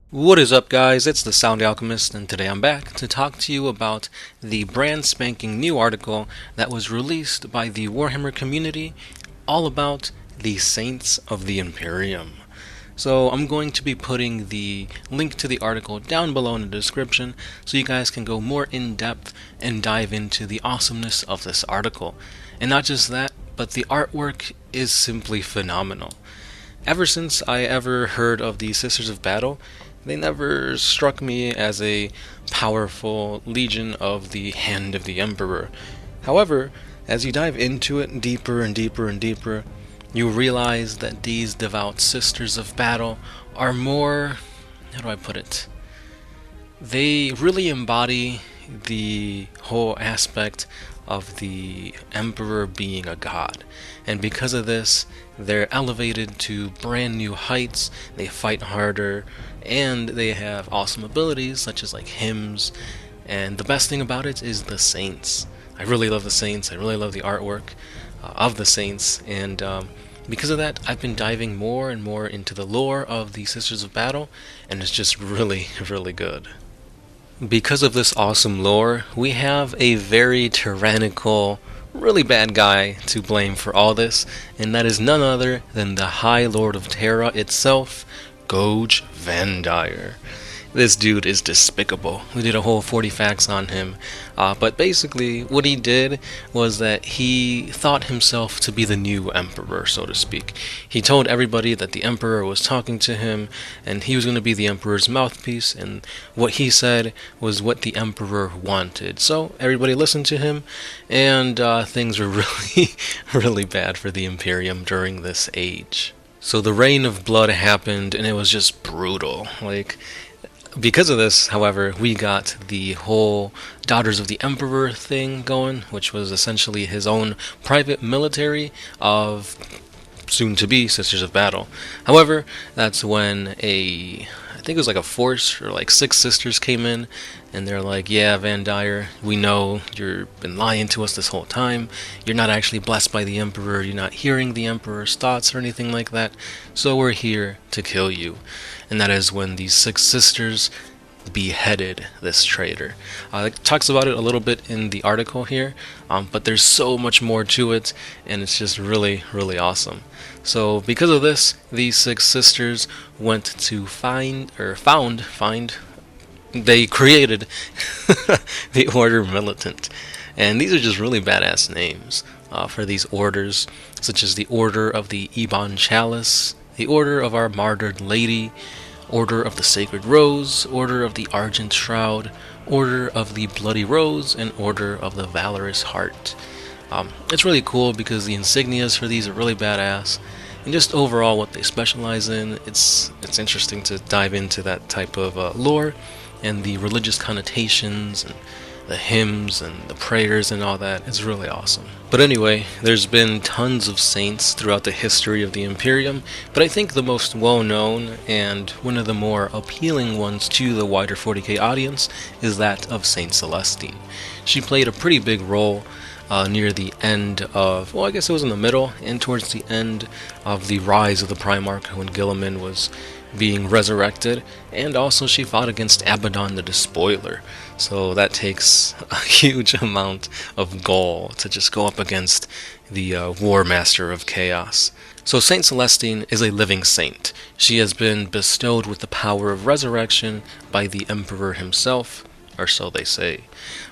What is up, guys? It's the Sound Alchemist, and today I'm back to talk to you about the brand spanking new article that was released by the Warhammer community all about the Saints of the Imperium. So I'm going to be putting the link to the article down below in the description so you guys can go more in depth and dive into the awesomeness of this article. And not just that, but the artwork is simply phenomenal. Ever since I ever heard of the Sisters of Battle, they never struck me as a powerful legion of the Hand of the Emperor. However, as you dive into it deeper and deeper and deeper, you realize that these devout Sisters of Battle are more, how do I put it? They really embody the whole aspect of the Emperor being a god. And because of this, they're elevated to brand new heights, they fight harder, and they have awesome abilities such as like hymns. And the best thing about it is the Saints. I really love the Saints, I really love the artwork of the Saints, and because of that, I've been diving more and more into the lore of the Sisters of Battle, and it's just really, really good. Because of this awesome lore, we have a very tyrannical, really bad guy to blame for all this, and that is none other than the High Lord of Terra itself, Goj Vandire. This dude is despicable. We did a whole 40 facts on him, but basically what he did was that he thought himself to be the new emperor, so to speak. He told everybody that the emperor was talking to him, and he was going to be the emperor's mouthpiece, and what he said was what the emperor wanted. So everybody listened to him, and things were really, really bad for the Imperium during this age. So the Reign of Blood happened, and it was just brutal. Because of this, however, we got the whole Daughters of the Emperor thing going, which was essentially his own private military of soon-to-be Sisters of Battle. However, that's when I think it was like a force or like 6 sisters came in, and they're like, yeah, Vandire, we know you've been lying to us this whole time. You're not actually blessed by the Emperor. You're not hearing the Emperor's thoughts or anything like that. So we're here to kill you. And that is when these 6 sisters beheaded this traitor. It talks about it a little bit in the article here, but there's so much more to it, and it's just really, really awesome. So because of this, these 6 sisters went to they created the Order Militant. And these are just really badass names for these orders, such as the Order of the Ebon Chalice, the Order of Our Martyred Lady, Order of the Sacred Rose, Order of the Argent Shroud, Order of the Bloody Rose, and Order of the Valorous Heart. It's really cool because the insignias for these are really badass, and just overall what they specialize in, it's interesting to dive into that type of lore, and the religious connotations, and the hymns and the prayers and all that. It's really awesome. But anyway, there's been tons of saints throughout the history of the Imperium, but I think the most well-known and one of the more appealing ones to the wider 40k audience is that of Saint Celestine. She played a pretty big role near the end of, well, I guess it was in the middle and towards the end of the rise of the Primarch when Guilliman was being resurrected, and also she fought against Abaddon the Despoiler. So that takes a huge amount of gall to just go up against the War Master of Chaos. So Saint Celestine is a living saint. She has been bestowed with the power of resurrection by the Emperor himself, or so they say.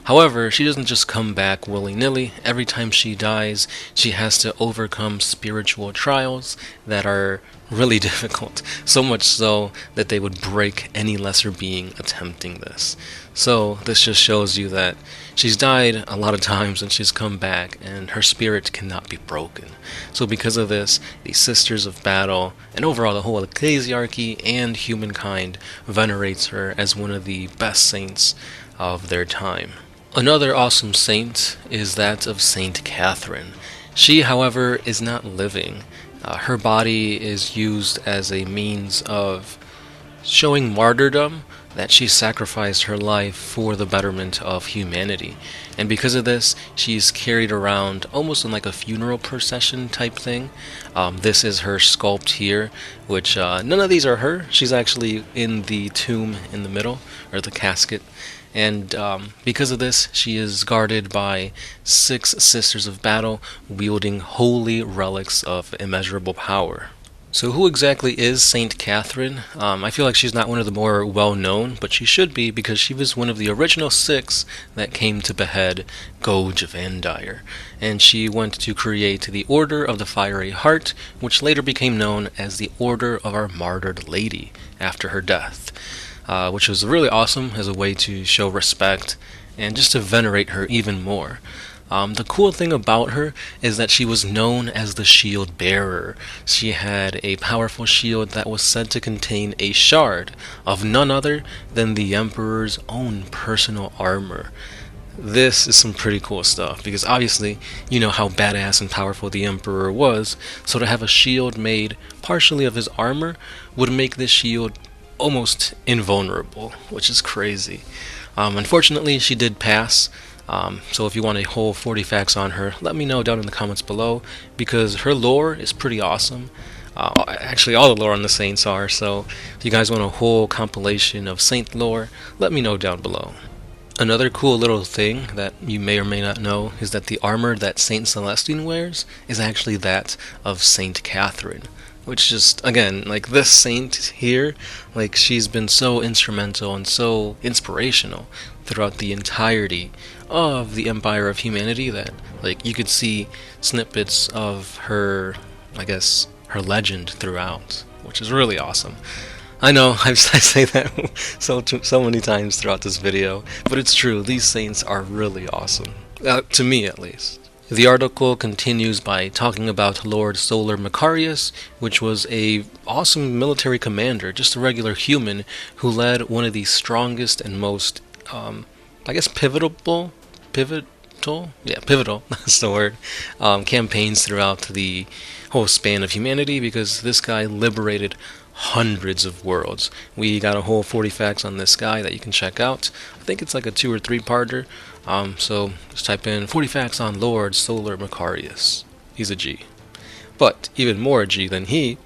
However, she doesn't just come back willy-nilly. Every time she dies, she has to overcome spiritual trials that are really difficult, so much so that they would break any lesser being attempting this. So this just shows you that she's died a lot of times and she's come back, and her spirit cannot be broken. So because of this, the Sisters of Battle, and overall the whole ecclesiarchy and humankind, venerates her as one of the best saints of their time. Another awesome saint is that of Saint Catherine. She, however, is not living. Her body is used as a means of showing martyrdom that she sacrificed her life for the betterment of humanity. And because of this, she's carried around almost in like a funeral procession type thing. This is her sculpt here, which none of these are her. She's actually in the tomb in the middle, or the casket. And because of this, she is guarded by 6 Sisters of Battle wielding holy relics of immeasurable power. So who exactly is Saint Catherine? I feel like she's not one of the more well-known, but she should be because she was one of the original 6 that came to behead Goge Van Dyer. And she went to create the Order of the Fiery Heart, which later became known as the Order of Our Martyred Lady after her death. Which was really awesome as a way to show respect and just to venerate her even more. The cool thing about her is that she was known as the Shield Bearer. She had a powerful shield that was said to contain a shard of none other than the Emperor's own personal armor. This is some pretty cool stuff, because obviously you know how badass and powerful the Emperor was, so to have a shield made partially of his armor would make this shield almost invulnerable, which is crazy. Unfortunately, she did pass, so if you want a whole 40 facts on her, let me know down in the comments below, because her lore is pretty awesome. Actually, all the lore on the Saints are, so if you guys want a whole compilation of Saint lore, let me know down below. Another cool little thing that you may or may not know is that the armor that Saint Celestine wears is actually that of Saint Catherine. Which just, again, like this saint here, like she's been so instrumental and so inspirational throughout the entirety of the Empire of Humanity that, like, you could see snippets of her, I guess, her legend throughout, which is really awesome. I know, I say that so many times throughout this video, but it's true, these saints are really awesome, to me at least. The article continues by talking about Lord Solar Macarius, which was a awesome military commander, just a regular human, who led one of the strongest and most, I guess, pivotal, that's the word, campaigns throughout the whole span of humanity, because this guy liberated hundreds of worlds. We got a whole 40 facts on this guy that you can check out. I think it's like a 2 or 3 parter. So just type in 40 facts on Lord Solar Macarius. He's a G. But even more a G than he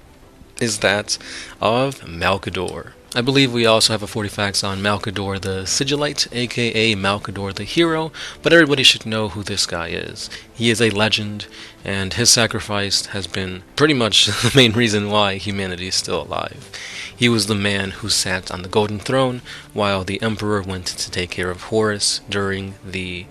is that of Malcador. I believe we also have a 40 facts on Malcador the Sigillite, aka Malcador the Hero, but everybody should know who this guy is. He is a legend, and his sacrifice has been pretty much the main reason why humanity is still alive. He was the man who sat on the Golden Throne while the Emperor went to take care of Horus during the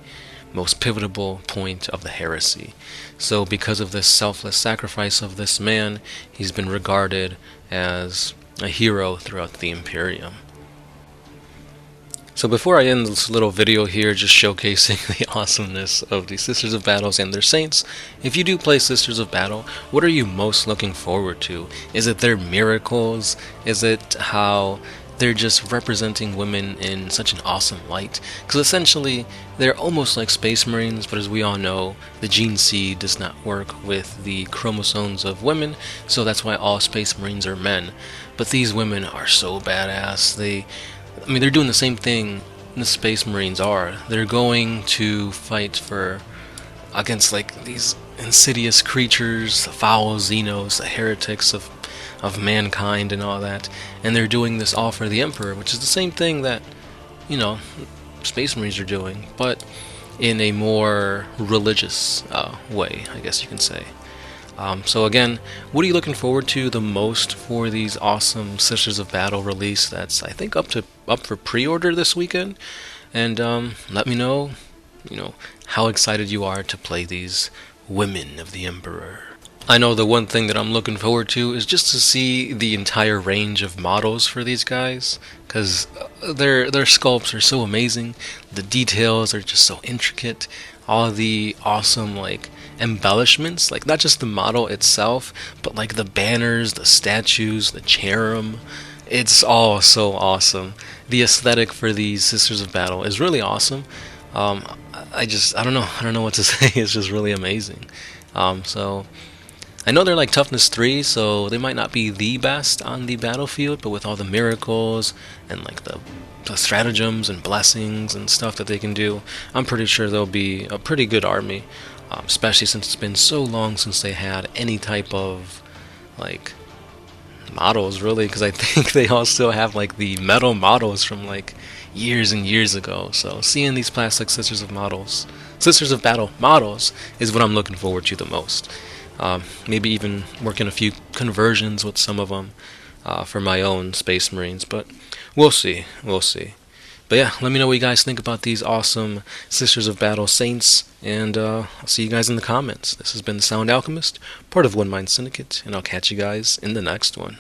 most pivotal point of the heresy. So because of this selfless sacrifice of this man, he's been regarded as a hero throughout the Imperium. So before I end this little video here just showcasing the awesomeness of the Sisters of Battles and their saints, if you do play Sisters of Battle, what are you most looking forward to? Is it their miracles? Is it how they're just representing women in such an awesome light? Because essentially, they're almost like Space Marines, but as we all know, the gene seed does not work with the chromosomes of women, so that's why all Space Marines are men. But these women are so badass. They're doing the same thing the Space Marines are. They're going to fight against like these insidious creatures, the foul Xenos, the heretics of mankind and all that, and they're doing this all for the Emperor, which is the same thing that, you know, Space Marines are doing, but in a more religious way, I guess you can say. So again, what are you looking forward to the most for these awesome Sisters of Battle release that's, I think, up for pre-order this weekend? And let me know, how excited you are to play these women of the Emperor. I know the one thing that I'm looking forward to is just to see the entire range of models for these guys, because their sculpts are so amazing, the details are just so intricate, all the awesome like embellishments, like not just the model itself, but like the banners, the statues, the cherub. It's all so awesome. The aesthetic for these Sisters of Battle is really awesome. I don't know what to say. It's just really amazing. So I know they're like toughness 3, so they might not be the best on the battlefield, but with all the miracles and like the stratagems and blessings and stuff that they can do, I'm pretty sure they'll be a pretty good army, especially since it's been so long since they had any type of like models, really, because I think they all still have like the metal models from like years and years ago. So seeing these plastic Sisters of Battle models is what I'm looking forward to the most. Maybe even working a few conversions with some of them for my own Space Marines, but we'll see. But yeah, let me know what you guys think about these awesome Sisters of Battle Saints, and I'll see you guys in the comments. This has been the Sound Alchemist, part of One Mind Syndicate, and I'll catch you guys in the next one.